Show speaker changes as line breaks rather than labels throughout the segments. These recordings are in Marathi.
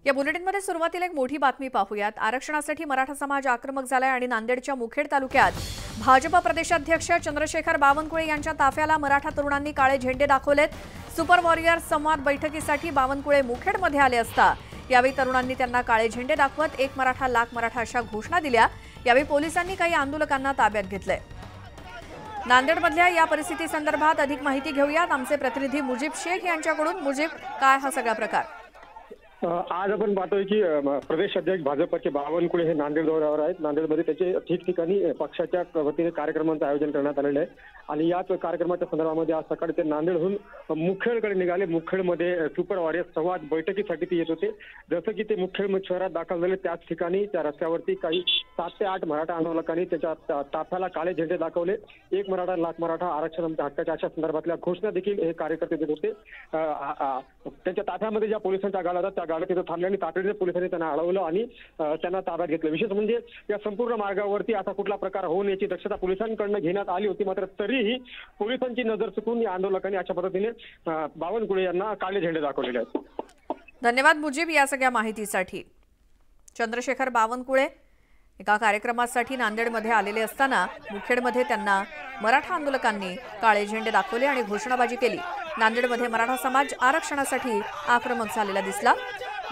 या बुलेटिनमध्ये सुरुवातीला एक मोठी बातमी पाहूयात। आरक्षणासाठी मराठा समाज आक्रमक झालाय आणि नांदेडच्या मुखेड तालुक्यात भाजप प्रदेशाध्यक्ष चंद्रशेखर बावनकुळे यांच्या ताफ्याला मराठा तरुणांनी काळे झेंडे दाखवलेत। सुपर वॉरियर संवाद बैठकीसाठी बावनकुळे मुखेडमध्ये आले असता यावेळी तरुणांनी त्यांना काळे झेंडे दाखवत एक मराठा लाख मराठा अशा घोषणा दिल्या। यावेळी पोलिसांनी काही आंदोलकांना ताब्यात घेतले। नांदेडमधल्या या परिस्थिती संदर्भात अधिक माहिती घेऊयात आमचे प्रतिनिधी मुजीब शेख यांच्याकडून। मुजीब, काय हा सगळा प्रकार?
आज आपण पाहतोय की प्रदेश अध्यक्ष भाजपचे बावनकुळे हे नांदेड दौऱ्यावर आहेत। नांदेडमध्ये त्याचे ठिकठिकाणी पक्षाच्या वतीने कार्यक्रमांचं आयोजन करण्यात आलेलं आहे आणि याच कार्यक्रमाच्या संदर्भामध्ये आज सकाळी ते नांदेडहून मुखेडकडे निघाले। मुखेडमध्ये सुपर वॉरियर संवाद बैठकीसाठी ते येत होते। जसं की ते मुखेड शहरात दाखल झाले त्याच ठिकाणी त्या रस्त्यावरती काही 7 ते 8 मराठा आंदोलकांनी त्याच्या ताफ्याला काळे झेंडे दाखवले। एक मराठा लाख मराठा आरक्षण हक्काच्या अशा संदर्भातल्या घोषणा देखील हे कार्यकर्ते देत होते। त्यांच्या ताफ्यामध्ये ज्या पोलिसांच्या गाड्या होत्या त्या गाड्या तिथे थांबल्या आणि तातडीने पोलिसांनी त्यांना अडवलं आणि त्यांना ताब्यात घेतलं। विशेष म्हणजे या संपूर्ण मार्गावरती असा कुठला प्रकार होऊ नये याची दक्षता पोलिसांकडून घेण्यात आली होती। मात्र तरीही पोलिसांची नजर चुकून या आंदोलकांनी अशा पद्धतीने बावनकुळे यांना काळे झेंडे दाखवलेले आहेत।
धन्यवाद मुजीब या सगळ्या माहितीसाठी। चंद्रशेखर बावनकुळे एका कार्यक्रमासाठी नांदेडमध्ये आलेले असताना मुखेडमध्ये त्यांना मराठा आंदोलकांनी काळे झेंडे दाखवले आणि घोषणाबाजी केली। नांदेडमध्ये मराठा समाज आरक्षणासाठी आक्रमक झालेला दिसला।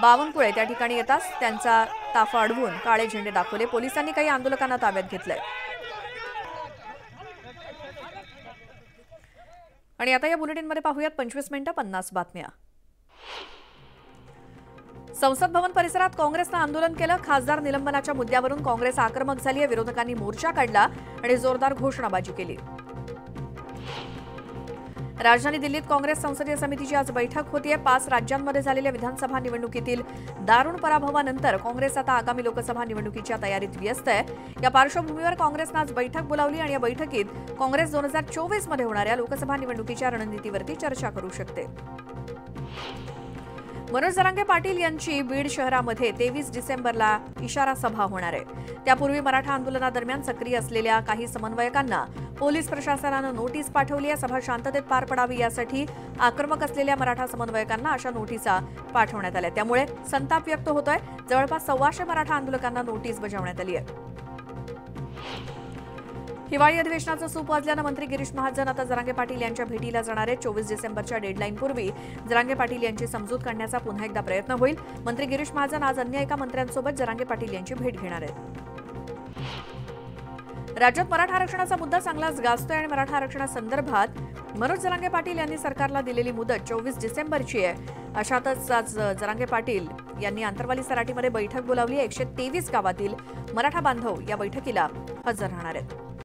बावनकुळे त्या ठिकाणी येताच त्यांचा ताफा अडवून काळे झेंडे दाखवले। पोलिसांनी काही आंदोलकांना ताब्यात घेतलंय। आणि आता या बुलेटिनमध्ये पाहूयात 25 मिनिटं 50 बातम्या। संसद भवन परिसरात काँग्रेसनं आंदोलन केलं। खासदार निलंबनाच्या मुद्द्यावरून काँग्रेस आक्रमक झाली आहे। विरोधकांनी मोर्चा काढला आणि जोरदार घोषणाबाजी केली। राजधानी दिल्लीत काँग्रेस संसदीय समितीची आज बैठक होतीये। 5 राज्यांमध्ये झालेल्या विधानसभा निवडणुकीतील दारुण पराभवानंतर काँग्रेस आता आगामी लोकसभा निवडणुकीच्या तयारीत व्यस्त आहे। या पार्श्वभूमीवर काँग्रेसनं आज बैठक बोलावली आणि या बैठकीत काँग्रेस 2024 मध्ये होणाऱ्या लोकसभा निवडणुकीच्या रणनीतीवरती चर्चा करू शकते। मनोज जरांगे पाटील यांची बीड शहरामध्ये 23 डिसेंबरला इशारा सभा होणार आहे। त्यापूर्वी मराठा आंदोलनादरम्यान सक्रिय असलेल्या काही समन्वयकांना पोलीस प्रशासनानं नोटीस पाठवली आहे। सभा शांततेत पार पडावी यासाठी आक्रमक असलेल्या मराठा समन्वयकांना अशा नोटिसा पाठवण्यात आल्या। त्यामुळे संताप व्यक्त होतोय। जवळपास 125 मराठा आंदोलकांना नोटीस बजावण्यात आली आहे। हिवाळी अधिवेशनाचं सूप वाजल्यानं मंत्री गिरीश महाजन आता जरांगे पाटील यांच्या भेटीला जाणार आहेत। 24 डिसेंबरच्या डेडलाईनपूर्वी जरांगे पाटील यांची समजूत काढण्याचा पुन्हा एकदा प्रयत्न होईल। मंत्री गिरीश महाजन आज अन्य एका मंत्र्यांसोबत जरांगे पाटील यांची भेट घेणार आहेत। राज्यात मराठा आरक्षणाचा मुद्दा चांगलाच गाजतोय आणि मराठा आरक्षणासंदर्भात मनोज जरांगे पाटील यांनी सरकारला दिलेली मुदत 24 डिसेंबरची आहे। अशातच आज जरांगे पाटील यांनी आंतरवाली सराटीमध्ये बैठक बोलावली आहे। 123 गावातील मराठा बांधव या बैठकीला हजर राहणार आहेत।